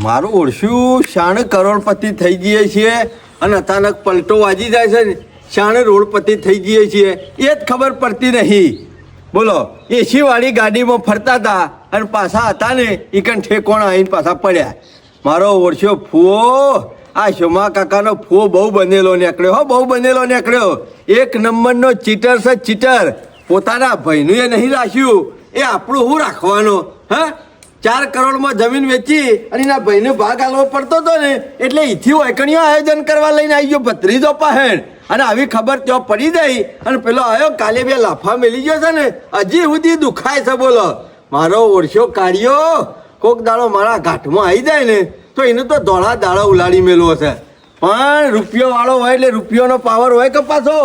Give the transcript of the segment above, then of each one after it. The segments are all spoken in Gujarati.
મારું ઓળશું શાણ કરોડપતિ થઈ જઈએ છીએ અને અચાનક પલટો વાજી જાય છે ને શાણ રોડપતિ થઈ જઈએ છીએ એ જ ખબર પડતી નહીં. બોલો એસી વાળી ગાડીમાં ફરતા હતા અને પાછા હતા ને ઈકન ઠેકોણા આવીને પાછા પડ્યા. મારો ઓળશો ફૂવો આ શોમા કાકાનો ફૂવો બહુ બનેલો નીકળ્યો હો, બહુ બનેલો નીકળ્યો. એક નંબરનો ચીટર છે ચીટર. પોતાના ભાઈનું એ નહીં રાખ્યું એ આપણું શું રાખવાનો? હા, 4 કરોડમાં જમીન વેચી અને એના ભાઈને ભાગ આલવો પડતો હતો ને એટલે એથી વૈકણીઓ આયોજન કરવા લઈને આવી ગયો ભત્રીજો પહેણ. અને આવી ખબર ત્યાં પડી ગઈ અને પેલો આવ્યો કાલે 2 લાફા મેલી ગયો છે ને હજી સુધી દુખાય છે. બોલો મારો ઓળશો કાઢ્યો કોક દાડો મારા ઘાટમાં આવી જાય ને તો એને તો ધોળા દાડા ઉલાડી મેળવો છે. પણ રૂપિયો વાળો હોય એટલે રૂપિયોનો પાવર હોય કે પાછો?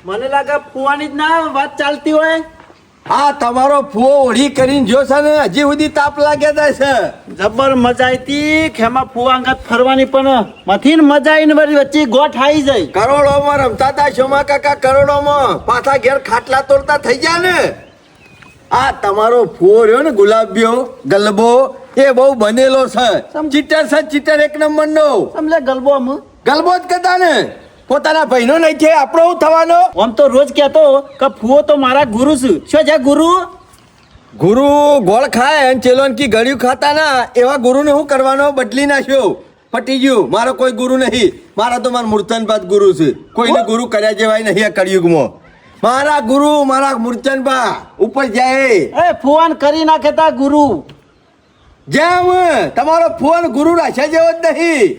મને લાગે ફુવાની જ ના વાત ચાલતી હોય. હા, તમારો ફૂવો ઓઢી કરીને જો છે ને હજી સુધી તાપ લાગ્યા જાય છે. જબર મજા આવી ખેમા ફુવા અંગત ફરવાની પણ મથી ને મજા આવીને વળી વચ્ચે ગોઠ આવી જાય. કરોડોમાં રમતા હતા શોમા કાકા, કરોડોમાં પાછા ઘેર ખાટલા તોડતા થઈ ગયા ને. આ તમારો ફૂવો રહ્યો ને ગુલાબીઓ ગલબો એ બહુ બનેલો છે. ચીટર છે ચીટર એક નંબર નો. સમલે ગલબો અમ ગલબો જ કરતા ને પોતાના ભાઈનો નહીં છે આપણો શું થવાનો? આમ તો રોજ કહેતો કે ફુવો તો મારા ગુરુ છે. શું છે ગુરુ? ગુરુ ગોળ ખાય અને ચેલોનકી ગળ્યું ખાતા ના એવા ગુરુને શું કરવાનો? બદલી નાખ્યો, પટી ગયું. મારો કોઈ ગુરુ નહીં. મારા તો મારા મૂર્તનબાદ ગુરુ છે. કોઈને ગુરુ કર્યા જેવાય નહીં આ કળિયુગમાં. મારા ગુરુ મારા મૂર્તનબા ઉપર જાય એ ફુવાન કરી નાખે તા ગુરુ. જેમ તમારો ફોન ગુરુ રાખ્યા જેવો જ નહીં.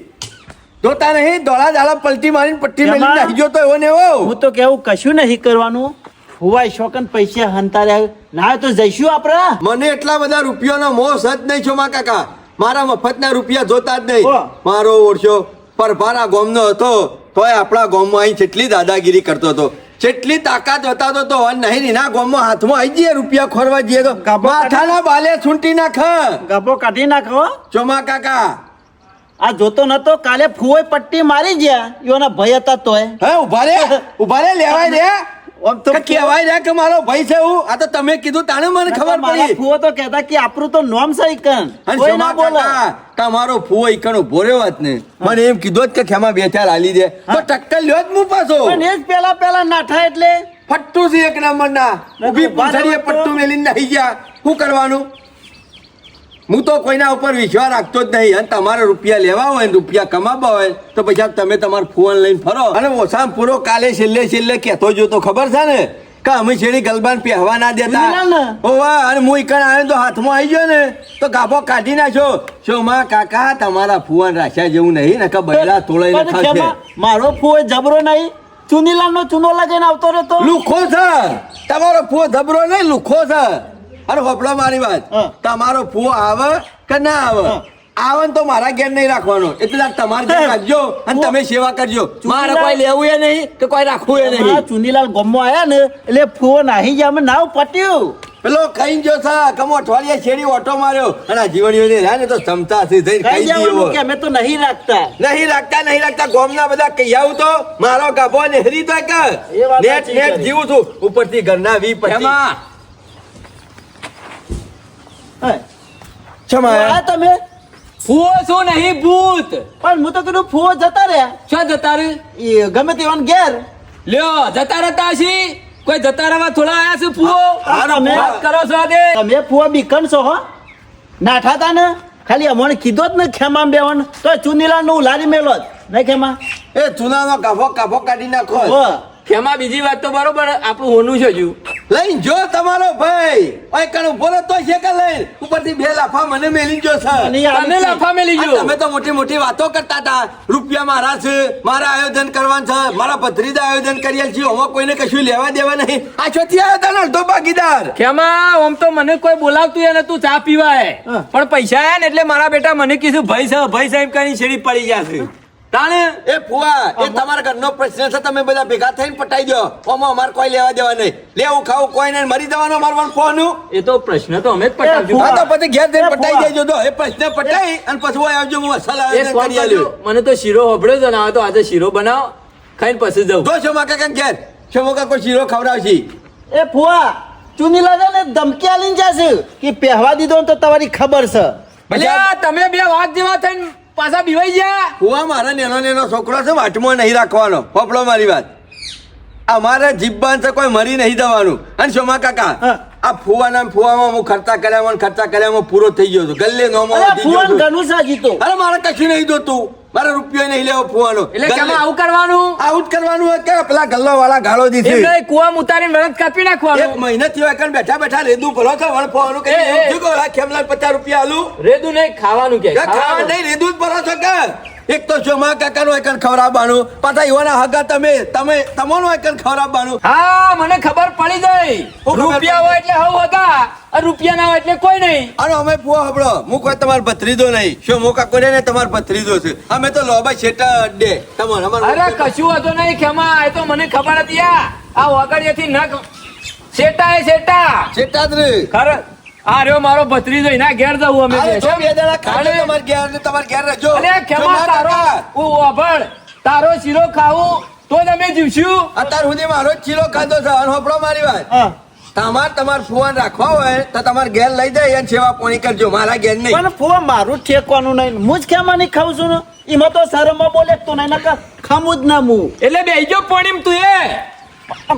જોતા નહીં દોડા દાડા પલટી મારીને પટ્ટી મેલી નાખી ગયો તો એવો ને એવો. હું તો કેવું કશું નહીં કરવાનું. ફુવાય શોકન પૈસા હંતાર્યા ના તો જઈશું આપડે. મને એટલા બધા રૂપિયાનો મોહ સજ નહીં છો મા કાકા. મારા મફતના રૂપિયા જોતા જ નહીં. મારો ઓળશો પરભારા ગોમનો હતો તોય આપણા ગોમમાં અહીં જેટલી દાદાગીરી કરતો હતો, જેટલી તાકાત બતાવતો તો નહીં એના ગોમમાં હાથમાં આવી જઈએ રૂપિયા ખોરવા જઈએ તો માથાના બાલે છૂંટી નાખ. ગભો કાઢી નાખો ચોમા કાકા. આ જોતો નતો કાલે ફુવાય પટ્ટી મારી ગયા એના ભય હતા તોય. હે ઉભા રે લેવાય રે. આમ તો કહેવાય રે કે મારો ભાઈ છે હું. આ તો તમે કીધું તાણે મને ખબર પડી. ફુવો તો કહેતા કે આપણું તો નોમ છે ઈકન. કોઈ ના બોલે. તમારો ફુવો ઈકન ઉભો રહ્યો જ ને મને એમ કીધું જ કે ખેમા 2-4 આલી દે તો ટક્કર લ્યો જ હું પાછો. પણ એ જ પેલા નાઠા એટલે ફટ્ટુ છે એક નંબરના. ઊભી પૂંછડીએ પટ્ટુ મેલીને નાહી ગયા. શું કરવાનું? હું તો કોઈના ઉપર વિશ્વાસ રાખતો જ નહીં. અને તમારે રૂપિયા લેવા હોય ને રૂપિયા કમાવા હોય તો પછી તમે તમારા ફોન લઈને ફરો. અને ઓછામાં પૂરો કાલે છેલ્લે કહેતો જો તો ખબર છે ને કે અમે છેડી ગલબાન પહેવા ના દેતા. ઓવા અને હું ઈકણ આવ્યો તો હાથમાં આવી ગયો ને તો ગાભો કાઢી નાખ્યો. શોમા કાકા તમારા ફુવાન રાખ્યા જેવું નહીં ને કે બૈરા તોડાઈને ખાશે. મારો ફુવો જબરો નહીં. ચુનીલાલ નો ચૂનો લગાઈને આવતો રહેતો. લુખો છે તમારો ફુવો જબરો નહીં, લુખો છે. અરે હોપડો મારી વાત. તમારો ફુવો આવે કે ના આવે, આવે તો મારા ઘેર નહીં રાખવાનો. એટલે તમારે ઘેર રાખજો અને તમે સેવા કરજો. મારે કોઈ લેવું એ નહીં કે કોઈ રાખવું એ નહીં. ચુનીલાલ ગમો આયા ને એટલે ફુવો નાહી ગયા. નાવ પટ્યું પેલો ખાઈ ગયો છે કમો અઠવાડિયા છેડી ઓટો માર્યો અને આ જીવણીઓ રહ્યા ને તો ક્ષમતા છે થઈને ખાઈ ગયો કે અમે તો નહીં રાખતા ગોમના બધા કહી આવું તો મારો ગાભો નેહરી તો કે નેટ જીવું છું ઉપરથી ઘરના 20-25 આ તમે ફુવો શું નહીં ભૂત. પણ હું તો કીધું ફુવો જતા રહ્યા. શું જતા રે? એ ગમે તેવાન ઘેર લ્યો જતા રહેતા છી. કોઈ જતા રહેવા થોડા આયા છે ફુવો. તમે વાત કરો છો આજે. તમે ફુવો બીકન છો હો. નાઠા તા ને ખાલી અમને કીધો જ ને ખેમા બેવન તો ચુનીલાલ નું લારી મેલો જ નહીં ખેમા. એ ચૂનાનો કાફો કાઢી નાખો. ખેમા બીજી વાત તો બરોબર આપણું હોનું છે હજુ. લઈને જો તમારો ભાઈ ઓય કણ બોલો તો છે કે લઈને ઉપરથી 2 લાફા મને મેલી જો છે. તને લાફા મેલી જો. તમે તો મોટી વાતો કરતા હતા. રૂપિયા મારા છે, મારા આયોજન કરવાનું છે, મારા ભત્રીજા આયોજન કરીએ છીએ. હવે કોઈને કશું લેવા દેવા નહીં. આ ચોથી આવ્યો તને અડધો ભાગીદાર. ખેમા આમ તો મને કોઈ બોલાવતું એને તું ચા પીવાય પણ પૈસા આયા ને એટલે મારા બેટા મને કીધું ભાઈ છે એમ કરીને છેડી પડી ગયા છે. તાણે એ ફુવા એ તમારા ઘરનો પ્રશ્ન છે. તમે બધા ભેગા થઈને પટાઈ દો. ઓમાં અમારે કોઈ લેવા દેવા નહીં. લેવું ખાવું કોઈ નહીં. મરી જવાનું મારવાનું કોનું? એ તો પ્રશ્ન તો અમે જ પટાવજો. હા તો પછી ઘેર જઈને પટાઈ દેજો. તો એ પ્રશ્ન પટાઈ અને પછી આવજો. હું મસાલા આયોજન કરી આલ્યો. મને તો શીરો હોબળ્યો જ ના. તો આજે શીરો બનાવો ખાઈને પછી જવું. તો શોમા કાકા ઘેર શોમા કાકો શીરો ખવડાવશી. એ ફુવા ચુનીલાલ ને ધમકી આલીને જશે કે પહેવા દીધો તો તમારી ખબર છે. અલ્યા તમે બે વાઘ જેવા થઈને પાછા બીવાઈ ગયા. ફુવા મારા નેનો છોકરો છે, વાટમાં નહીં રાખવાનો. પોપડો મારી વાત, અમારે જીબ્બાન છે, કોઈ મરી નહીં જવાનું. અને સોમા કાકા, હા. આ ફુવામાં હું ખર્ચા કર્યામાં પૂરો થઈ ગયો છું. ગલ્લે નોમાં અરે વધી ગયો ફુવાન છું. ઘણું સાજી તો. અરે મારે કશું નહીં જોતું, મારે રૂપિયો નહીં લેવો ફુવાનો. એટલે કેમ આવું કરવાનું? આઉટ કરવાનું હોય કે પેલા ગલ્લો વાળા ગાળો દીધી. એમને કુવામાં ઉતારીને વરસ કાપી એક નાખવાનું. મહિના થયો એકણ બેઠા બેઠા રેદું ભરો છો વણ ફુવાનું કઈ એ, એ. શું કહો, આ ખેમલાલ 50 રૂપિયા આલું રેદું નહીં ખાવાનું કે ખાવા ખાવાનું. નહીં, રેદું જ ભરો છો કે એક તો સોમા કાકાનું એકણ ખવડાવવાનું, પાછા એવાના હગા તમારું એકણ ખવડાવવાનું. હા મને ખબર પડી ગઈ. શું ખબર રૂપિયા હોય એટલે હવ હગા, અને રૂપિયા ના હોય એટલે કોઈ નહીં. અને અમે ફુવા હબળો, હું કોઈ તમારો ભત્રીજો નહીં. શું મોકા કોઈ ને તમારો ભત્રીજો છે. અમે તો લોબા શેટા અડ્ડે તમારે અરે કશું હતો નહીં ખેમા, એ તો મને ખબર હતી. આ વગડિયાથી નખ શેટા એ શેટા શેટા જ રે. ખરે આ રહ્યો મારો ભત્રીજો, એના ઘેર જવું અમે અરે બે. જો બે જણા ખાજો અરે, તમારે ઘેર રહેજો. અરે ખેમા સોમા તારો કાકા, હું વાભળ, તારો શીરો ખાવું તો જ અમે જીવશું. અત્યાર સુધી મારો જ ચીલો ખાધો છે. અને હોપડો મારી વાત, હા. તમાર ફુવાન રાખવા હોય તો તમારે ઘેર લઈ જાય અને સેવા પાણી કરજો, મારા ઘેર નહીં. પણ ફુવા મારું જ ઠેકવાનું નહીં. હું જ કેમાં નહીં ખાઉં છું ને. એમાં તો શરમમાં બોલે તો નહીં, નકર ખામું જ ના હું. એટલે બેહજો પોણીમ, તું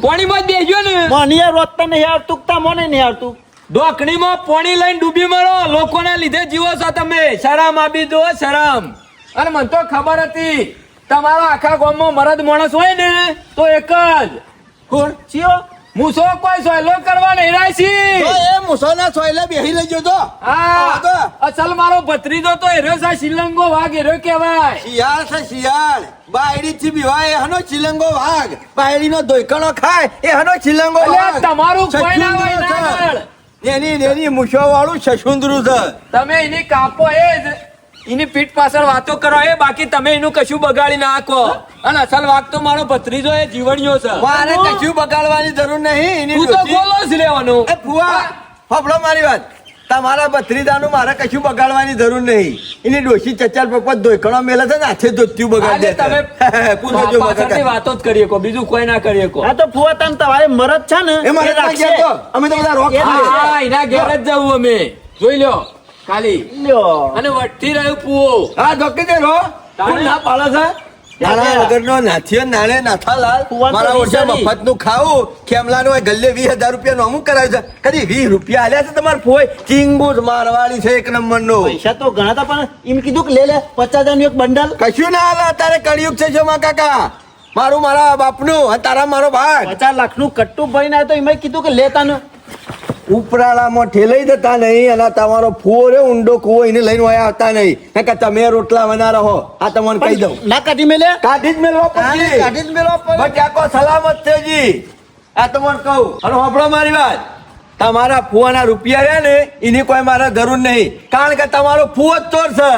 પોણીમાં જ બેહજો ને. મને યાર રોજતા નહીં આવતું, તા મને નહીં આવતું. ડોકણીમાં પોણી લઈને ડૂબી મરો. લોકોના લીધે જીવો છો તમે. શરમ આપી દો, શરમ. અને મને તો ખબર હતી તમારા આખા ગામમાં મરદ માણસ હોય ને તો એક જ કોણ ચિયો? મૂસો કોઈ સોયલો કરવા નહીં તો રાશી. એ મુસાના સોયલે બેહી લેજો તો. હા તો અસલ મારો ભત્રીજો તો હેરો સા શિલંગો વાઘ હેરો કહેવાય. શિયાળ છે શિયાળ, બાયડી થી બીવાય એ હનો ચિલંગો વાઘ, બાયડી નો દોયકણો ખાય એ હનો ચિલંગો અલ્યા, વાઘ. તમારું કોઈ ના હોય સશુંદરું નાગળ. છે. એની મૂછો વાળું સશુંદરું છે. તમે એની કાપો એ જ એની પીઠ પાછળ વાતો કરો એ, બાકી તમે એનું કશું બગાડી નાખો. અને અસલ વાઘ તો મારો ભત્રીજો એ જીવણીઓ છે. મારે કશું બગાડવાની જરૂર નહીં. એની તું તો ડોશી- ગોલો જ લેવાનો. એ ફુવા, ફફડો મારી વાત, તમારા ભત્રીજાનું મારે કશું બગાડવાની જરૂર નહીં. એની ડોશી ચચાર પપ્પા દોયકણો મેલે છે ને હાથે ધોત્યું બગાડી આજે તમે દેતા. પૂછજો પાછળની બગાડ. વાતો જ કરીએ કો, બીજું કોઈ ના કરીએ કો. આ તો ફુવા તને તમારે મરદ છે ને એ મારે એ રાખશે. ગયા તો અમે તો બધા રોક એ ખાઈએ. હા એના ઘેર જ જવું અમે. જોઈ લ્યો ખાલી. લ્યો. અને વટથી રહ્યું પૂવો. હા ધોકી દે રો. કોણ ના પાડે છે? નાના વગરનો નાથિયો નાને નાથાલાલ, ફુવા તો મારા ઓછા વિચારી. મફતનું ખાવું, ખેમલાનું હોય ગલ્લે 20,000 રૂપિયા નોમું કરાવે છે. કદી 20 રૂપિયા આલ્યા છે તમારે ફોય? ચીંગુજ મારવાડી છે એક નંબરનો. પૈસા તો ઘણા હતા પણ એમ કીધું કે લે 50,000 નું એક બંડલ. કશું ના હાલે, અત્યારે કળિયુગ છે શોમા કાકા. મારું મારા બાપનું અને તારા મારો ભાગ. 50 લાખનું કટ્ટું ભરીને આવ્યો તો એમાં કીધું કે લેતા ને. ઉપરાળામાં ઠેલાઈ જતા નહીં અને તમારો ફુવો રે ઊંડો કૂવો એને લઈને વયા આવતા નહીં. કારણ કે તમે રોટલા બના રહો, આ તમને કહી દઉં. ના કાઢી મેલે. કાઢી જ મેળવો પછી. કાઢી જ મેળવો પછી. બટાકો સલામત છે જી. આ તમને કહું. અને હોભળો મારી વાત, તમારા ફુવાના રૂપિયા રહ્યા ને એની કોઈ મારે જરૂર નહીં. કારણ કે તમારો ફુવો જ ચોર છે.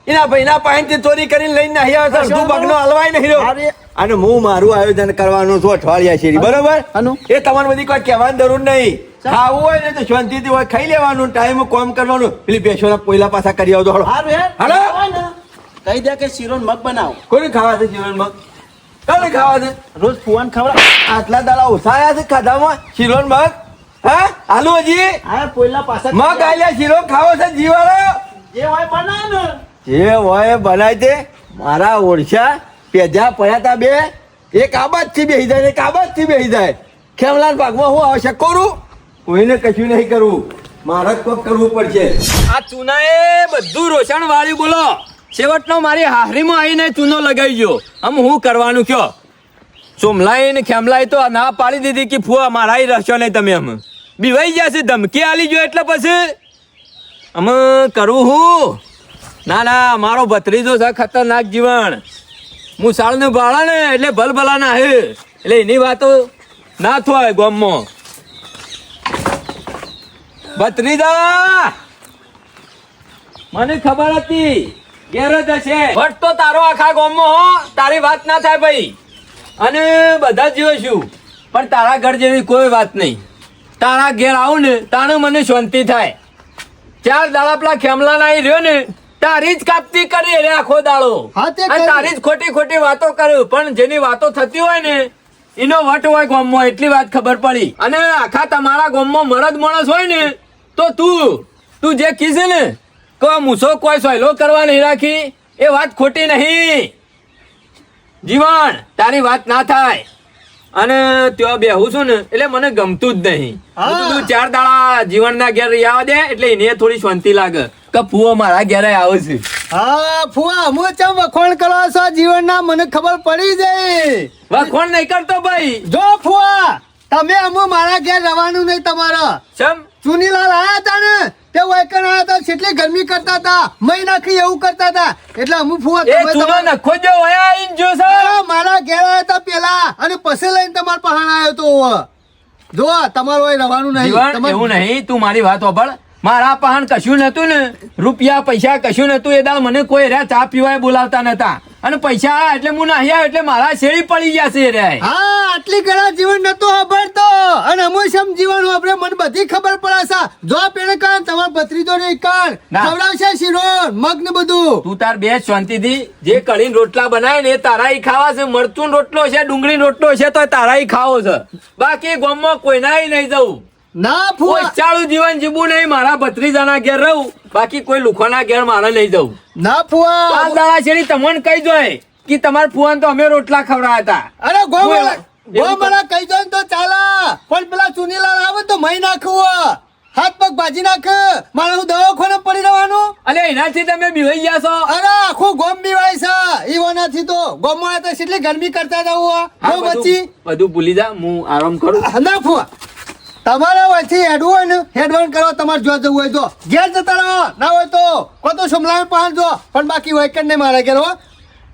એના ભાઈના પાસેથી ચોરી કરીને લઈને નહીં આવે છે. અડધું પગનો હલવાય નહીં રહ્યો. અરે. અને હું મારું આયોજન કરવાનું છું અઠવાડિયા શેરી, બરોબર? આનું? એ તમારે બધી કોઈ કહેવાની જરૂર નહીં. ખાવું હોય ને તો શાંતિથી હોય ખાઈ લેવાનું, ટાઈમ કોમ કરવાનું. પેલી બેસોના પોયલા પાછા કરી આવજો. હાલો. હારું યાર. હાલો. હોય ને, કહી દે કે શીરો ને મગ બનાવો. કોને ખાવા છે જીવનમાં? કોને ખાવા છે? રોજ ફુવાન ખવડાવ. આટલા દાડા ઓછાયા છે ખાધામાં શીરો ને મગ? હા આલુ હજી હા પોયલા પાછા મગ આલ્યા શીરો ખાવો છે જીવાળો? જે હોય બનાવ ને. જે હોય બનાય તે. મારા ઓળશા પેજા પડ્યા તા બે, એક આબાદ થી બેહી જાય ને એક આબાદ થી બેહી જાય. ખેમલાલ ભાગમાં હું આવશ્યક કરું? કોઈને કશું નહીં કરવું, મારે જ કોક કરવું પડશે. આ ચૂનાએ બધું રોષણ વાળ્યું. બોલો છેવટનો મારી હાહરીમાં આવીને ચૂનો લગાવી ગયો. આમ હું કરવાનું કયો? સોમલાઈ ને ખેમલાઈ તો ના પાડી દીધી કે ફુવા મારા રહેશો નહીં તમે. અમે બીવાઈ ગયા છે, ધમકી આલી ગયો એટલે પછી અમે કરવું હું? ના ના, મારો ભત્રીજો છે ખતરનાક જીવન. હું સાળનું ભાડા ને એટલે ભલભલા ના હે, એટલે એની વાતો ના થાય ગામમાં. ભત્રીજા મને ખબર હતી ઘેર જ હશે. વટ તો તારો આખા ગામમાં હો, તારી વાત ના થાય ભાઈ. અને બધા જીવો છું પણ તારા ઘર જેવી કોઈ વાત નહીં. તારા ઘેર આવું ને તાણે મને શાંતિ થાય. 4 દાડા પેલા ખેમલા ના રહ્યો ને તારી જ કાપતી કરી રે આખો દાડો. હા, તે અને કરી. તારી જ ખોટી ખોટી વાતો કરે. પણ જેની વાતો થતી હોય ને એનો વટ હોય ગામમાં, એટલી વાત ખબર પડી. અને આખા તમારા ગામમાં મરદ માણસ હોય ને તો તું જે કીધે ને કો મૂસો કોઈ સહેલો કરવા નહીં રાખી એ વાત ખોટી નહીં. જીવન તારી વાત ના થાય. અને ત્યાં બેહું છું ને એટલે મને ગમતું જ નહીં. હા. હું કીધું 4 દાડા જીવનના ઘેર રહી આવવા દે એટલે એને થોડી શાંતિ લાગે કે ફુઓ મારા ઘેરે આવે છે. હા ફુવા હું ચમ વખોણ કરો છો જીવનના મને ખબર પડી જાય. વખોણ નહીં કરતો ભાઈ. જો ફુવા તમે અમુ મારા ઘેર રહેવાનું નહીં તમારે. ચમ ચુનીલાલ આયા હતા ને તે વૈકણ આયા હતા કેટલી ગરમી કરતા હતા મહી નાખી એવું કરતા હતા એટલે અમુ ફુવા એ તમે ચૂનો તમારા- નખો જો વયા આઈને જો છે. અરે, મારા ઘેર આયા હતા પેલા અને પછી લઈને તમારા પહાણ આવ્યો તો જો તમારું અહીં રહેવાનું નહીં. જીવન તમારે- એવું નહીં તું મારી વાત સાંભળ. મારા પહાણ કશું નતું ને રૂપિયા પૈસા કશું નતું એ દાળ મને કોઈ રે ચા પીવાય બોલાવતા નતા અને પૈસા આયા એટલે હું નાહી આવ્યો એટલે મારા શેરી પડી ગયા છે રે. હા આટલી ઘણા જીવન નતો ખબરતો અને અમુસમ જીવન વાપરે મને બધી ખબર પડે છે. જો પેલે કાન તમાર ભત્રીજો ને કાન ના. ખવડાવશે શીરો મગ ને બધું. તું તાર બે શાંતિથી જે કઢીને રોટલા બનાવે ને એ તારા ઈ ખાવા છે. મરચું રોટલો છે ડુંગળી રોટલો છે તો તારા ઈ ખાવો છે. બાકી ગામમાં કોઈના નહીં જવું. ના કોઈ ફુવા ચાળું જીવન જીવવું નહીં. મારા ભત્રીજાના ઘેર રહું બાકી કોઈ લુખોના ઘેર મારે નહીં જવું. ના ફુવા 5 દાડા શેરી તમને કહી જોય કે તમારા ફુવાને તો અમે રોટલા ખવડાવ્યા હતા. અરે ગોમડા એવું ગોમડા કહી દો ને તો ચાલે પણ પેલા ચુનીલાલ આવે તો મહી નાખવું હાથ પગ ભાજી નાખ મારે હું દવાખાને પડી રહેવાનું. અલે એનાથી તમે બીવાઈ ગયા છો. અરે આખું ગોમ બીવાય છે ઈવાનાથી તો ગોમમાં તો કેટલી ગરમી કરતા જવું હા, ગો બચી બધું ભૂલી જા હું આરામ કરું. ના ફુવા તમારે વચ્ચે હેડવું હોય ને હેડવન કરો તમારે જો જવું હોય તો ઘેર જતા રહો ના હોય તો કો તો સમલાવે પાન જો પણ બાકી હોય કે નહીં મારા ઘેર હો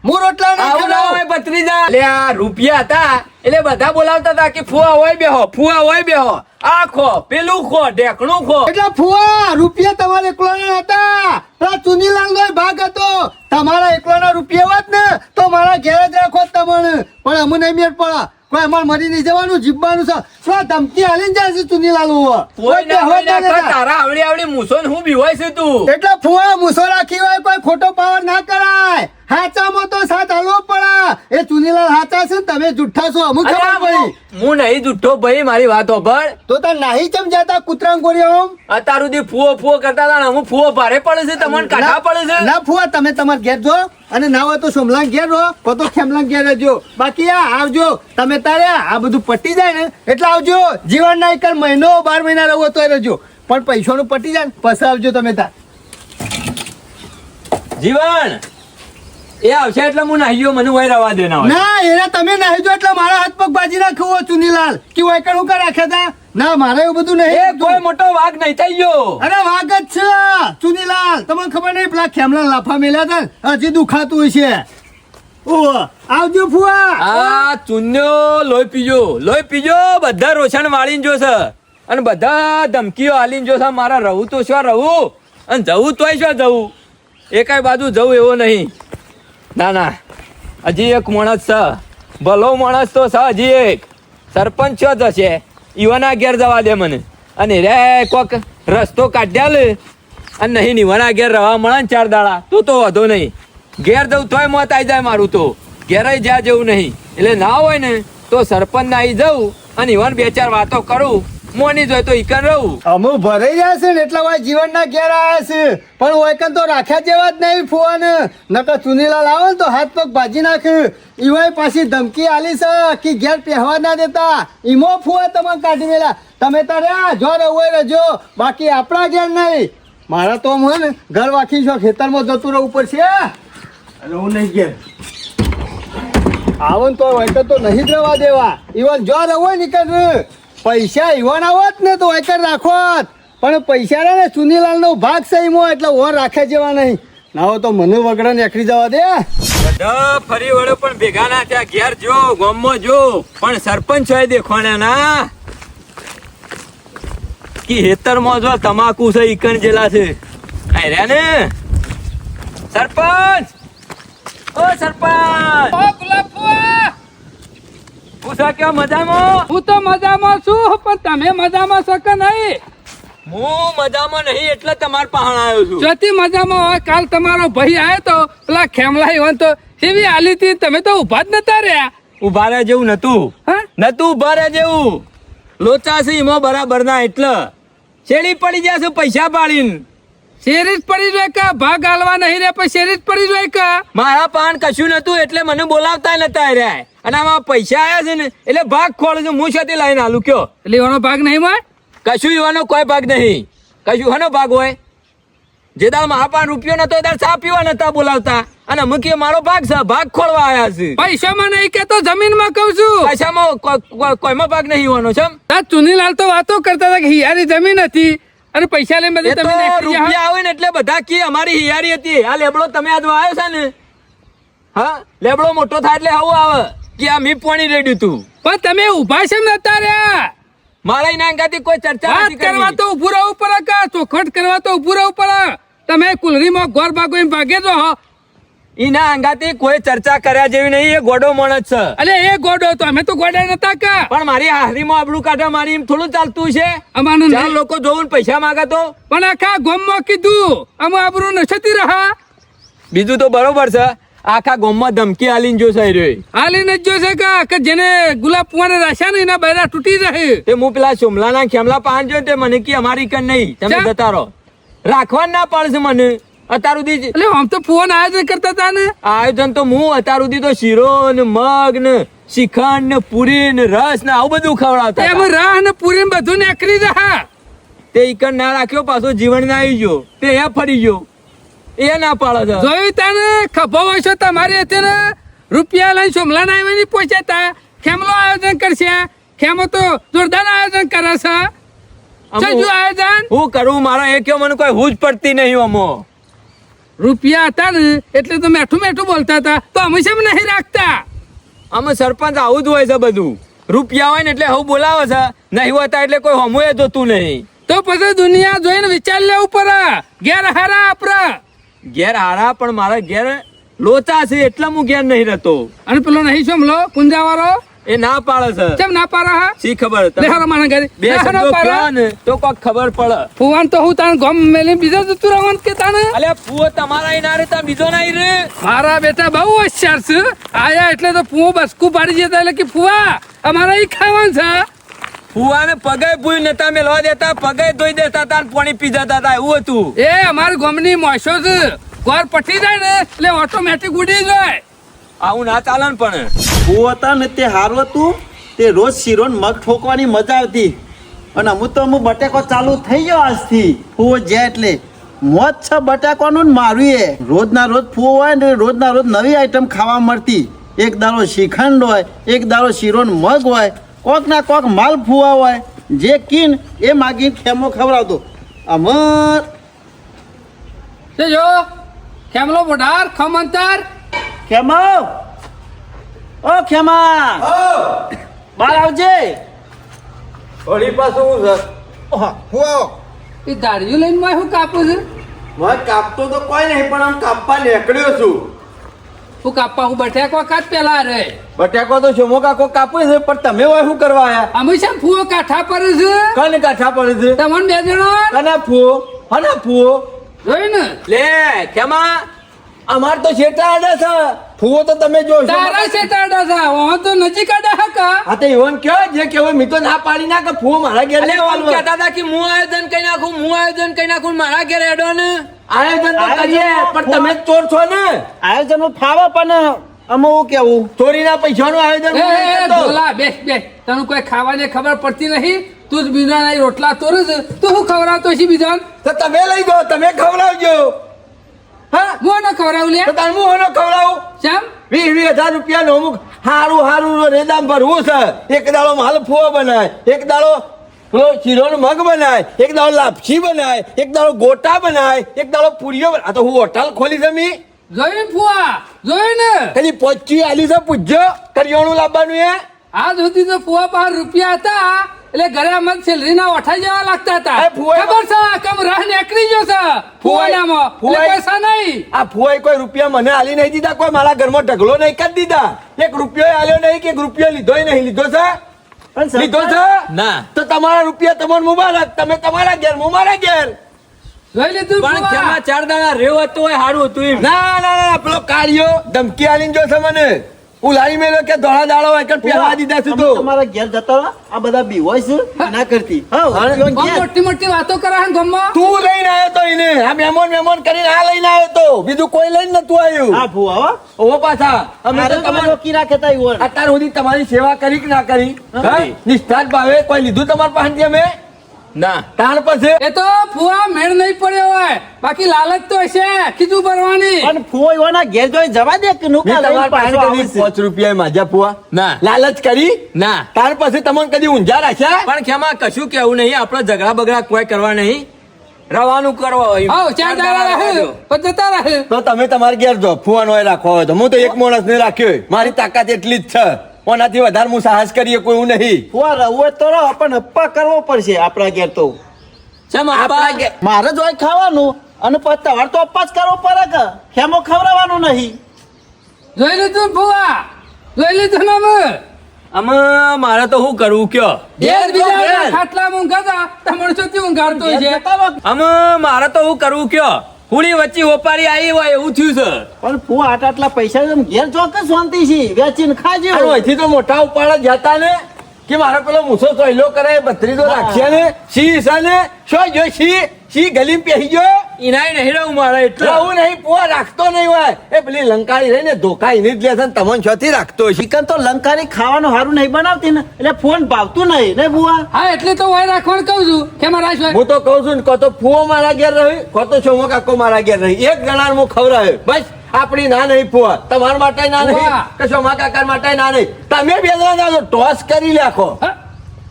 હું રોટલા નહીં આવું ના ખવડાવું. હોય ભત્રીજા. અલે આ રૂપિયા હતા એટલે બધા બોલાવતા હતા કે ફુવા હોય બેહો ફુવા હોય બેહો આ ખો પેલું ખો ઢેકણું ખો. એટલે ફુવા રૂપિયા તમારે એકલાના હતા પેલા ચુનીલાલ નો ભાગ હતો તમારા એકલાના રૂપિયા હોત ને તો મારા ઘેર જ રાખો તમને પણ અમને નહીં મેળ પડે કોઈ અમારે મરી નહીં જવાનું જીવવાનું છે શું ધમકી હાલીને જાય છે ચુનીલાલ કોઈ ના હોય ના કર. તારા આવડી આવડી મૂસો ને હું બીવાય છે તું. એટલે ફુવા મુસો રાખી હોય કોઈ ખોટો પાવર ના કરાય હાચામાં તો સાથ હાલવો પડે એ ચુનીલાલ હાચા છે ને તમે જુઠ્ઠા છો અમુક અરે ખબર પડી હું નહીં જુઠ્ઠો ભાઈ મારી વાત સાંભળ. તો તાર નાહી ચમ જાતા કૂતરાં ગોળીઓ અત્યાર સુધી ફુઓ ફુઓ કરતા હતા ને અમુક ફુઓ ભારે પડે છે તમને કાઢા પડે છે. ના ફુવા તમે તમાર ઘેર જો અને ના હોય તો સોમલાંગ ઘેર રહો કો તો ખેમલાંગ ઘેર રહેજો બાકી આ આવજો તમે તારે આ બધું પટી જાય ને એટલે આવજો જીવન ના એક મહિનો 12 મહિના રહો તો રહેજો પણ પૈસાનું પટી જાય ને પછી આવજો તમે તાર જીવન એ આવશે એટલે હું નાહી ગયો મને વહી રવા દે ના હોય. ના એના તમે નાહી જો એટલે મારા હાથ પગ બાજી નાખવો ચુનીલાલ કે વાયકણ હું કા રાખ્યા તા ના મારે એવું બધું એ નહીં કોઈ મોટો વાઘ નહીં થઈ ગયો. અરે વાઘ જ છે ચુનીલાલ તમને ખબર નહીં પેલા ખેમલા લાફા મેલ્યા હતા હજી દુખાતું હશે ઓ આવજો ફુવા આ ચુન્યો લોહી પીજો બધા રોષણ વાળીને જોશે અને બધા ધમકીઓ હાલીને જોશે મારા રહું તો શું રહું અને જવું તોય શું જવું એકાય બાજુ જવું એવો નહીં. ના ના હજી એક માણસ છે ભલો માણસ તો છે હજી એક સરપંચ છો જશે ઈવાના ઘેર જવા દે મને અને રે કોક રસ્તો કાઢ્યા લે અને નહીં ઈવાના ઘેર રહેવા મળે ને 4 દાડા તો વધો નહીં. ઘેર જવું તોય મોત આવી જાય મારું તો ઘેરે જ્યાં જવું નહીં એટલે ના હોય ને તો સરપંચ ના આવી જવું અને ઈવન 2-4 વાતો કરું મોની જોઈ તો ઈકન રહું. અમુ ભરાઈ ગયા છે ને એટલા વાય જીવન ના ઘેર આવ્યા છે પણ ઓયકન તો રાખ્યા જેવા જ નહીં ફુવા ને નકર ચુનીલાલ આવે ને તો હાથ પગ ભાજી નાખે ઈવાય પાછી ધમકી આલી છે કે ઘેર પહેવા ના દેતા ઈમો ફુવા તમે કાઢી મેલા તમે તારે આ જો રહો રહેજો બાકી આપણા ઘેર નહીં મારા તો આમ હોય ને ઘર વાખી છો ખેતરમાં જતું રહેવું પડશે અને હું નહીં ઘેર આવો ને તો ઓયકન તો નહીં જ રહેવા દેવા ઈવન જો રહો નીકળ પૈસા ઈવાના હોત ને તો વાયકર રાખોત પણ પૈસા ને ચુનીલાલ નો ભાગ સહીમો એટલે ઓર રાખે જેવા નહીં ના હોય તો મને વગડા નીકળી જવા દે બધા ફરી વળો પણ ભેગા ના થયા ઘેર જો ગામમાં જો પણ સરપંચ હોય દેખવાના ના કે હેતરમાં જો તમાકુ છે ઈકણ જેલા છે આય રે ને સરપંચ ઓ સરપંચ ઓ ગુલાબપુઆ, પૂછા કેવા મજામાં? હું તો મજામાં છું પણ તમે મજામાં છો કે નહીં? હું મજામાં નહીં એટલે તમાર પાસે આવ્યો છું. જોતી મજામાં હોય કાલ તમારો ભાઈ આવ્યો તો પેલા ખેમલાઈ હોય તો એવી હાલી હતી તમે તો ઉભા જ નતા રહ્યા. ઉભા રહે જેવું નતું હા? નતું ઉભા રહે જેવું લોચા છે એમાં બરાબર ના એટલે શેડી પડી ગયા છે પૈસા પાડીને શેરી જ પડી જાય કા ભાગ હાલવા નહીં રે પણ શેરી જ પડી જાય કા મારા પાન કશું નતું એટલે મને બોલાવતા નતા રહ્યા અને આમાં પૈસા આયા છે ને એટલે ભાગ ખોળ છું હું સાથે લઈને આલું કયો એટલે એવાનો ભાગ નહીં માં કશું એવાનો કોઈ ભાગ નહીં કશું હનો ભાગ હોય જે દાળ મારા પાન રૂપિયો નતો એ દાળ ચા પીવા નતા બોલાવતા અને અમુક કે મારો ભાગ છે ભાગ ખોળવા આયા છે પૈસામાં નહીં કેતો જમીનમાં કહું છું પૈસામાં કોઈમાં ભાગ નહીં હોવાનો છે તા ચુનીલાલ તો વાતો કરતા હતા કે હિયારી જમીન હતી અને પૈસા લઈને બધી એ તો તમે નીકળી જાઓ. રૂપિયા આવે ને એટલે બધા કી અમારી હિયારી હતી આ લેબડો તમે આજ આવ્યો છે ને હા લેબડો મોટો થાય એટલે આવું આવે કે આ મી પાણી રેડ્યું તું પણ તમે ઊભા છે નતા રહ્યા મારા એના અંગાથી કોઈ ચર્ચા વાત નથી કરવા કરવી તો ઉભું રહેવું પડે કા ચોખટ કરવા તો ઉભું રહેવું પડે તમે કુલરીમાં ગોર ભાગો એમ ભાગે તો હો એના અંગાથી કોઈ ચર્ચા કર્યા જેવી નહીં એ ગોડો માણસ છે અલે એ ગોડો તો અમે તો ગોડા નતા કા પણ મારી હારીમાં આબરૂ કાઢા મારી એમ થોડું ચાલતું છે અમાનું ચાર નહીં. લોકો જોવું ને પૈસા માંગે તો પણ આખા ગોમમાં કીધું અમે આબરૂ નછતી રહા બીજું તો બરોબર છે આખા ગામમાં ધમકી આલીને જો સાઈ રહ્યો હાલીને જ જોશે કા કે જેને ગુલાબ પુવાને રાશા ને એના બૈરા તૂટી રહે તે હું પેલા સોમલાના ખેમલા પાન જોયો તે મને કે અમારી કન નહીં તમે ચા? જતા રહો રાખવા ના પાડશે મને અત્યાર સુધી જ એટલે આમ તો ફોન આયોજન કરતા હતા ને આયોજન તો હું અત્યાર સુધી તો શીરો ને મગ ને શ્રીખંડ ને પૂરી ને રસ ને આવું બધું ખવડાવતા એમ હતા. રાહ ને પૂરી ને બધું નીકળી રહ્યા તે ઈકણ ના રાખ્યો પાછો જીવન ના આવી ગયો તે એ ફરી ગયો એ ના પાડે છે જોયું તાને ખભો હોય છે તમારી અત્યારે રૂપિયા લઈને સોમલા ના આવી પહોંચ્યા ખેમલો આયોજન કરશે ખેમો તો જોરદાર આયોજન કરે છે સજુ આયોજન હું કરું મારા એ કયો મને કોઈ હુજ પડતી નહીં અમો રૂપિયા હતા ને એટલે તો મેઠું મેઠું બોલતા હતા તો અમે શેમ નહીં રાખતા અમે સરપંચ આવું જ હોય છે બધું રૂપિયા હોય ને એટલે હું બોલાવે છે નહીં હોતા એટલે કોઈ હમુએ જોતું નહીં તો પછી દુનિયા જોઈને વિચાર લેવું પડે ઘેર હારા આપરા ઘેર હારા પણ મારા ઘેર લોચા છે એટલે હું ઘેર નહીં રહેતો અને પેલો નહીં સોમલો પુંજાવાળો એ ના પાડે છે કેમ ના પારા હા શી ખબર તમને? લેહારો મારા ઘરે બે લેહારો શબ્દો પારા. કહો ને તો કોક ખબર પડે ફુવાન તો હું તાણ ગમ મેલી બીજો જતું રહેવાનું કે તાને અલે ફુઓ તમારા ઈ ના રહેતા બીજો ના ઈ રે મારા બેટા બહુ હોશિયાર છે આયા એટલે તો ફુવો બસકું પાડી જતા એટલે કે ફુવા અમારે ઈ ખાવાનું છે ફુવાને પગે ભૂઈ નતા મેલવા દેતા પગે ધોઈ દેતા તાર પાણી પી જતા હતા એવું હતું એ અમારી ગમની મોશો છે ગોર પટી જાય ને એટલે ઓટોમેટિક ઉડી જાય આવું ના ચાલે ને પણ હું હતા ને તે હારું હતું તે રોજ શીરો ને મગ ઠોકવાની મજા આવતી અને અમુક તો અમુક બટેકો ચાલુ થઈ ગયો આજથી ફૂવો જાય એટલે મોજ છે બટેકોનું ને મારું એ રોજના રોજ ફૂવો હોય ને રોજના રોજ નવી આઈટમ ખાવા મળતી એક દાડો શ્રીખંડ હોય એક દાડો શીરો ને મગ હોય કોક ના કોક માલ ફૂવા હોય જે કીન એ માગીને ખેમો ખવડાવતો અમર તે જો ખેમલો બોઢાર ખમંતર ખેમો ઓ ખેમા બાર આવજે વળી પાછું હું છે ઓહા હું આવો એ દાઢીઓ લઈને માં શું કાપું છે હું કાપતો તો કોઈ નહીં પણ આમ કાપવા નીકળ્યો છું હું કાપવા હું બટેકો કાચ પેલા રે બટાકો તો શોમો કાકો કાપે છે પણ તમે હોય શું કરવા આયા અમે છે ફુવો કાઠા પર છે કને કાઠા પડે છે તમને બે જણો કના ફૂઓ હના ફૂઓ જોયું ને લે કેમાં અમાર તો શેટા આડે છે ફૂઓ તો તમે જો છો. તારા છે ટાડા સા હું તો નજીક આડા હકા હા તો એવન કયો જે કેવો મી તો ના પાડી ના કે ફૂઓ મારા ઘેર અલે નહીં આમ આવવાનું. કહેતા હતા કે હું આયોજન કઈ નાખું હું આયોજન કઈ નાખું મારા ઘેર એડો ને આયોજન તો કરીએ પણ તમે જ ચોર છો ને આયોજન ફાવે પણ અમે હું કેવું ચોરીના પૈસાનું આયોજન એ, હું નહીં એ, કરતો. ભોલા, બેસ બેસ તને કોઈ ખાવાની ખબર પડતી નહીં તું જ બીજાના રોટલા તોરે છે તું શું ખવડાવતો છે બીજાને તો તમે લઈ ગયો તમે ખવડાવજો હા હું ન ખવડાવું લે તો તાર હું હોનો ખવડાવું કેમ 20,000 રૂપિયા નો અમુક હારું રેદામ ભરવું છે એક દાડો માલફુઓ બનાય એક દાડો પેલો શીરોનો મગ બનાય એક દાડો લાપસી બનાય એક દાડો ગોટા બનાય એક દાડો પૂરીઓ બનાય. આ તો હું હોટલ ખોલી છે મી જોયું ફુવા જોયું ને કદી પહોંચી આલી છે પૂછજો કરિયાણું લાવવાનું એ આજ સુધી તો ફુવા પાસે રૂપિયા હતા એટલે ઘરે અમર સેલરી ના ઓઠા જેવા લાગતા હતા એ ફુવા- ખબર છે કેમ રાહ નીકળી ગયો છે ફુવાનામાં ફુવા- એટલે પૈસા નહીં આ ફુવાએ કોઈ રૂપિયા મને આલી નહીં દીધા કોઈ મારા ઘરમાં ઢગલો નહીં કરી દીધા એક રૂપિયો આલ્યો નહીં કે એક રૂપિયો લીધોય નહીં લીધો છે પણ લીધો સરપંચ, છે ના તો તમારા રૂપિયા તમને મુબારક તમે તમારા ઘેર હું મારા ઘેર જોઈ લીધું પણ ફુવા? કેમાં 4 દાડા રેવ હતું હોય સારું હતું એમ ના પેલો કાળિયો ધમકી આલીને જો છે મને ઉલાળી મેલો કે દોડા દાડો હોય કે પહેવા દીધા છું તમે તો તમારા ઘેર જતા રહો આ બધા બીવાય છે ના કરતી હા ઈવન બહુ ઘેર. મોટી મોટી વાતો કરે છે ગામમાં. તું લઈને આવ્યો તો એને આ મહેમાન કરીને આ લઈને આવ્યો તો બીજું કોઈ લઈને નતું આવ્યું હા ભૂવા હો ઓ પાછા અમે તો મારે તો તમારો રોકી રાખે તા ઈવન. અત્યાર સુધી તમારી સેવા કરી કે ના કરી હા. હા? નિષ્ઠાત ભાવે કોઈ લીધું તમારા પાસેથી અમે ના તાણ પછી એ તો ફુવા મેળ નહીં પડ્યો હોય બાકી લાલચ તો હશે કીધું ભરવાની. પણ ફૂવો ઈવનના ઘેર જોઈ જવા દે કે નુકા મેં લઈને તમારા પાસે પાછો કદી આવે છે. 5 રૂપિયા માજા પુઆ ના. લાલચ કરી ના તાર પછી તમને કદી ઊંઝા રાખ્યા પણ ખેમા કશું કેવું નહીં આપણે ઝઘડા બગડા કોઈ કરવા નહીં રવાનું કરવા હોય. આવ ચાર દાડા રહે પછી જતા રહે. તો તમે તમારે ઘેર જો ફુવાનો હોય રાખો હોય તો હું તો એક માણસ ને રાખ્યો હોય. મારી તાકાત એટલી જ છે ઓનાથી વધારે હું સાહસ કરીએ કોઈ એવું નહીં ફૂવા રહવું હોય તો રહો પણ અપ્પા કરવો પડશે આપણા ઘેર તો ચમ આપણા આપા ઘેર- મારે જ હોય ખાવાનું અને પછી તમારે તો અપ્પા જ કરવો પડે કે ખેમો ખવડાવવાનું નહીં જોઈ લીધું ને ફુવા જોઈ લીધું ને અમે. અમે મારે તો શું કરવું કયો ઘેર બીજા ઘેર. ખાટલામાં ઊંઘાતા તમારે શું થયું ઊંઘાડતો ઘેર છે. જતા રહો. અમે મારે તો શું કરવું કયો હુડી વચ્ચે ઓપારી આવી હોય એવું થયું છે પણ ફૂવા આટલા પૈસા તમે ઘેર ચોક્કસ શાંતિ છે વેચીને ખાજો અને અહીંથી તો મોટા ઉપાડ જતા ને કે મારો પેલો મૂછો સોયલો કરે બત્રીસો રાખશે ને સી છે ને શું જો સી ગલી પહેરી ગયો ઇનાય નહીં રહું મારે એટલે રહું નહીં પુઆ રાખતો નહીં હોય એ પેલી લંકાળી રહી ને ધોકા એની જ લે છે ને તમને છોથી રાખતો છે ચિકન તો લંકારી ખાવાનું સારું નહીં બનાવતી ને એટલે ફોન ભાવતું નહીં ને બુઆ હા એટલે તો વાય રાખવાનું કહું છું કે મારા શું હું તો કહું છું ને કો તો ફુઓ મારા ઘેર રહી કો તો છોમો કાકો મારા ઘેર રહી એક જણા હું ખવડાવ્યો બસ આપણી ના નહીં ફુવા તમારા માટે ના નહીં ફુવા. કે છોમા કાકા માટે ના નહીં તમે બે જણા જાઓ તો ટોસ કરી નાખો હા?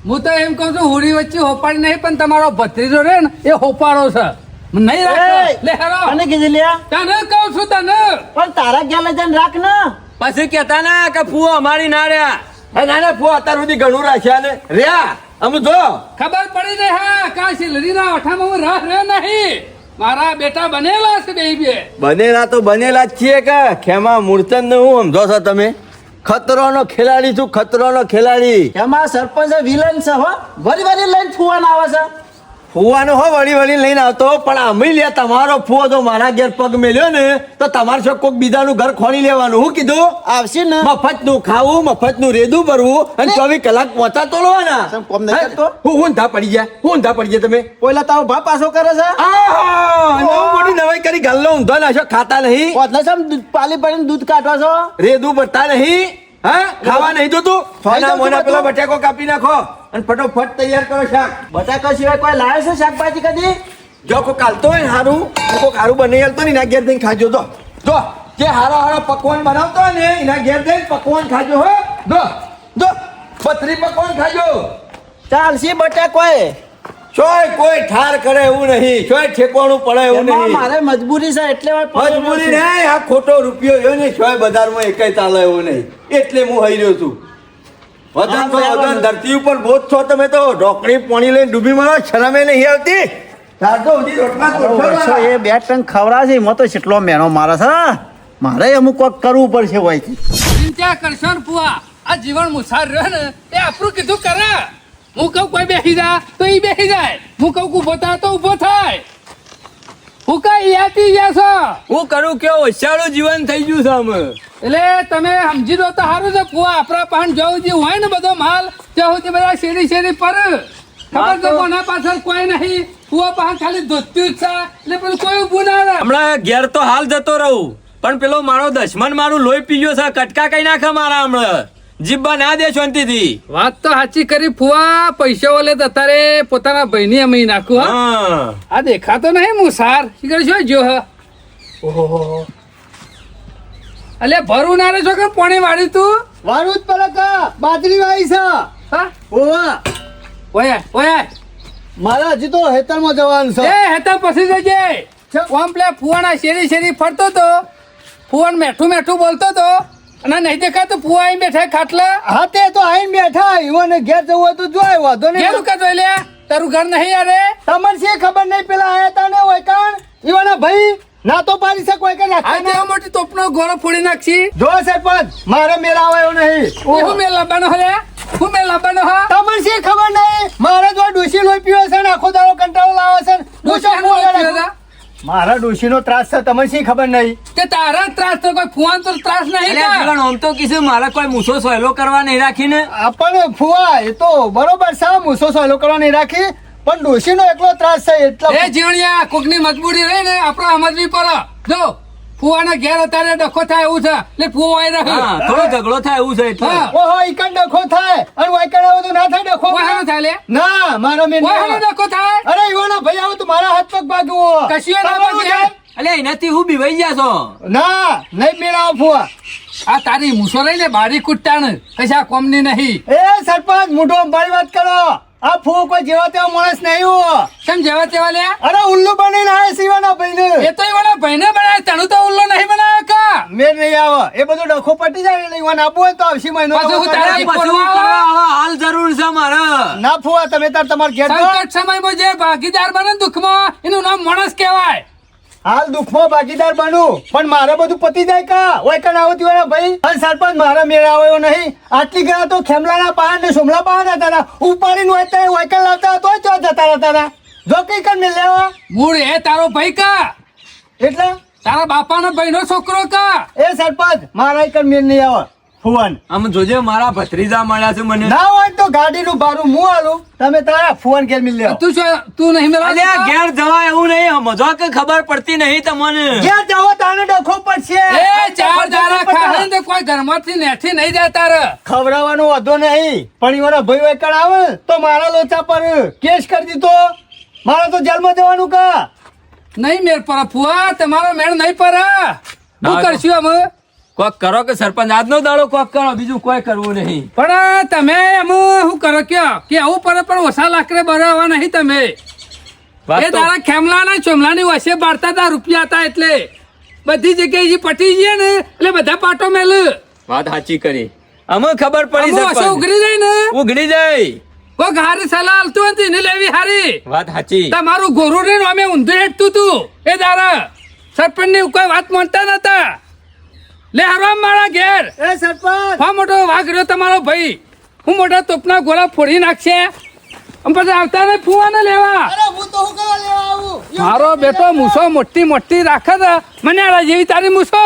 હું તો એમ કહું છું હુડી વચ્ચે હોપાડી નહીં પણ તમારો ભત્રીજો રે ને એ હોપાડો છે નહીં રાખતો લે હેરો અને કીધું લ્યા તને કહું છું તને પણ તારા ઘેર લઈ જઈને રાખ ને પછી કેતા ના કે ફૂવો અમારી ના રહ્યા એ ના ના ફુવા અત્યાર સુધી ઘણું રાખ્યા ને રહ્યા અમે જો ખબર પડી જાય હા કાશી લડીના ઓઠામાં હું રાહ રહ્યો નહીં મારા બેટા બનેલા છે બે બનેલા તો બનેલા જ છીએ કે ખેમા મૂર્તન ને હું સમજો છો તમે ખતરોનો ખેલાડી છું ખતરોનો ખેલાડી એમાં સરપંચ વિલન છે હો વરી વરી લઈને ફુવાન આવે છે ફુવાનો હો વળી વળી લઈને આવતો પણ અમે લે તમારો ફુવો જો મારા ઘેર પગ મેલ્યો ને તો તમારે શું કોઈક બીજાનું ઘર ખોલી લેવાનું હું કીધું આવશે ને મફત નું ખાવું મફત નું રેદું ભરવું અને 24 કલાક પહોંચા તોલવાના સમ કોમ નહીં કરતો? હું ઊંધા પડી ગયા હું ઊંધા પડી ગયા તમે પહેલા તારો બાપ પાછો કરે છે આહા! નવું મોટી નવાઈ કરી ગાલનો ઊંધો નાશો ખાતા નહીં એટલે સમ દૂધ પાલી પડીને દૂધ કાઢવા છો રેદું ભરતા નહીં હા ખાવા નહીં જોતું સોના જાઉં છું મોના પેલા બધું. બટાકો કાપી નાખો અને ફટોફટ તૈયાર કરો શાક બટાકા સિવાય કોઈ લાવે છે શાકભાજી કદી જો કોઈ કાલતો હોય ને હારું કોઈ હારું બની હાલતો ને એના ઘેર જઈને ખાજો જો જે હારો પકવાન બનાવતો હોય ને એના ઘેર જઈને પકવાન ખાજો હો જો પથરી પકવાન ખાજો ચાલશે બટાકો ચોય કોઈ ઠાર કરે એવું નહીં ચોય ઠેકવાનું પડે એવું એમાં નહીં મારે મજબૂરી છે એટલે હવે પડેલો મજબૂરી છું. નહીં આ ખોટો રૂપિયો એવો નહીં ચોય બજારમાં એકેય ચાલે એવું નહીં એટલે હું હઈ રહ્યો છું વજન તો વજન ધરતી ઉપર બોજ છો તમે તો ઢોકળી પાણી લઈને ડૂબી મારો શરમે નહીં આવતી ચારસો સુધી રોટમાં તો વર્ષો એ બે ટંક ખવડા છે એમાં તો કેટલો મેનો મારે છે મારે અમુક કોક કરવું પડશે હોયથી ચિંતા કરશો ને ફુવા આ જીવન મુસાર રહ્યો ને એ આપણું કીધું કરે હું કહું કોઈ બેસી જા તો ઈ બેસી જાય હું કહું ઉભો થાય તો ઉભો થાય હું કઈ યાતી જશો હું કરું કયો હોશિયાળું જીવન થઈ ગયું છે અમે એટલે તમે સમજી દો તો સારું છે ફુવા આપણા પાન જવું જે હોય ને બધો માલ ત્યાં સુધી બધા શેરી શેરી પર ખબર તો કોના પાછળ કોઈ નહીં ફુવા પાસે ખાલી ધોત્યું જ છે એટલે પેલું કોઈ ઊભું ના રહે હમણાં ઘેર તો હાલ જતો રહું પણ પેલો મારો દશમન મારું લોહી પી ગયો છે કટકા કઈ નાખે મારા હમણાં જીબ્બા ના દે શાંતિથી વાત તો સાચી કરી ફુવા પૈસા ઓલે તો તારે પોતાના ભાઈની અમે નાખું હા હા આ દેખાતો નહીં મુસાર શીખર શું જો હ અલે ભરું ના રે છો કે પોણી વાળી તું વારું જ પડે કા બાજરી વાઈ છે હા ઓવા ઓય ઓય મારે હજી તો હેતરમાં જવાનું એ છે હેતા પછી જજે કોમ્પ્લે ફુવાના શેરી શેરી ફરતો તો ફુવાન મેઠું મેઠું બોલતો તો અને નહીં દેખાતું ફુવા અહીં બેઠા ખાટલા હા તે તો આઈને બેઠા ઈવોને ઘેર જવું હોય તો જોય વાંધો નહીં કેવું કે જોઈ લે તારું ઘર નહીં યાર તમને શી ખબર નહીં પેલા આયા તા ને હોય કાણ ઈવાના ભાઈ ના તો પાડી શકે હોય કે આ ના જેવો મોટી તોપનો ગોળો ફોડી નાખશી જો સરપંચ મારે મેળા આવે એવું નહીં એ હું મેં લાવવાનો હે હું મેં લાવવાનો હા તમને શી ખબર નહીં મારે જો ડોસી લોહી પીવે છે ને આખો દાડો કંટાળો લાવે છે ને ડોસો ડોશી હું હાનું આગળ લોહી મારા ડોશીનો ત્રાસ છે તમને શી ખબર નહીં? કે તારા ત્રાસ તો કોઈ ફુવાન તો ત્રાસ નહીં અલ્યા કા? જીવન આમ તો કીધું મારે કોઈ મૂછો સહેલો કરવા નહીં રાખીને. પણ ફુવા એ તો બરોબર છે, મૂસો સહેલો કરવા નહીં રાખી, પણ ડોશીનો એકલો ત્રાસ છે એટલો. એ જીવણિયા કોકની મજબૂરી રહી ને આપણે સમજવી પડે. જો ફુવાના ઘેર અત્યારે ડખો થાય એવું છે એટલે ફુવો આઈ હા રહ્યો. થોડો ઝઘડો થાય એવું છે એટલે. હા. ઓહો ઈકણ ડખો થાય અને વાયકણ આવો તો ના થાય ડખો? કોઈ હાનું થાય લે? ના મારો મેં કોઈ હાનું ડખો થાય? અરે ઈવાનો ભાઈ આવો તો મારા હાથ પગ ભાગવો. કશું ના તમારું ભાગે. છે? અલ્યા એનાથી હું બીવાઈ ગયા છો. ના નહીં મેળાવો ફુવા. આ તારી મૂછો રહી ને બારી કુટ્ટાણ કશા કોમની નહીં. એ સરપંચ મોઢો અંબાડી વાત કરો. આ ફુવો કોઈ જેવા તેવા માણસ નહીં હો. કેમ જેવા તેવા લે? અરે ઉલ્લુ બનીને આયા સીવાના ભાઈને. એ તો એવાના ભાઈને બનાવે, તણું તો ઉલ્લો નહીં બનાવે કા? મેં નહીં આવે એ બધું ડખો પટી જાય એટલે ઈવાન આપવું હોય તો આવશે મહિનો. પાછું હું તારા પછી હું કરવા આવા હાલ જરૂર છે મારે. ના ફુવા તમે તાર તમારા ઘેર જાઓ. સંકટ સમયમાં જે ભાગીદાર બને ને દુઃખમાં એનું નામ માણસ કહેવાય. હાલ દુઃખમાં ભાગીદાર બનું પણ મારે બધું પતી જાય કા ઓય કણ આવતી હોય ભાઈ. અને સરપંચ મારા મેળ આવ્યો નહીં. આટલી ગયા તો ખેમલાના પાન ને સોમલા પાન હતા ને ઉપાડીને હોય તો ઓય કણ લાવતા તો ચો જતા રહેતા હતા. જો કઈ કણ મેં લેવા મૂળ એ તારો ભાઈ કા? એટલે તારા બાપાનો ભાઈનો છોકરો કા? એ સરપંચ મારા કણ મેળ નહીં આવે ફુવાન. આમ જોજે મારા ભત્રીજા મળ્યા છે મને. ના હોય તો ગાડીનું ભાડું હું આલું તમે તારા ફુવાન ઘેર મિલ લેવો. તું નહીં મેળવતો અલ્યા કા? ઘેર જવાય એવું નહીં મજો કે ખબર પડતી નહીં તમને. જ્યાં જાઓ તાને ડખો પડશે. એ ચાર દાડા ખાહે ને કોઈ ઘરમાંથી નેઠી નહીં જાય તારે. ખવડાવવાનો વાંધો નહીં પણ ઈવાના ભાઈ હોય કણ આવે તો મારા લોચા પર કેસ કરી દીધો. મારે તો જેલમાં જવાનું કા. નહીં મેળ પર ફુવા, તમારો મેળ નહીં પર. શું કરશું અમે? કોક કરો કે સરપંચ આજનો દાડો કોક કરો બીજું કોઈ કરવું નહીં. પણ તમે એમ શું કરો કયો કે આવું પડે પણ ઓછા લાકડે બરાવા નહીં તમે. વાત એ તો- તારા ખેમલાના ચોમલાની વચ્ચે બારતા હતા રૂપિયા હતા એટલે બધી જગ્યાએ જે પટી ગયા ને એટલે બધા પાટો મેલ. વાત સાચી કરી. અમે ખબર પડી અમુક હશે સરપંચ. ઉઘરી જાય ને ઉઘડી જાય. કોઈક હારી સલાહ આલતું હતી ને લેવી હારી. વાત સાચી. તમારું ગોરું ને અમે ઊંધું હેઠતું તું એ દારા સરપંચ ની કોઈ વાત માનતા નતા. લે હરામ મારા ઘેર એ સરપંચ હા મોટો વાઘ રહ્યો તમારો ભાઈ. હું મોટા તોપના ગોળા ફોડી નાખશે અને પછી આવતા ને ફુવાને લેવા. અરે હું તો હું કરવા લેવા આવું. મારો બેટો મૂછો મોટી મોટી રાખે છે મને જેવી તારી મૂછો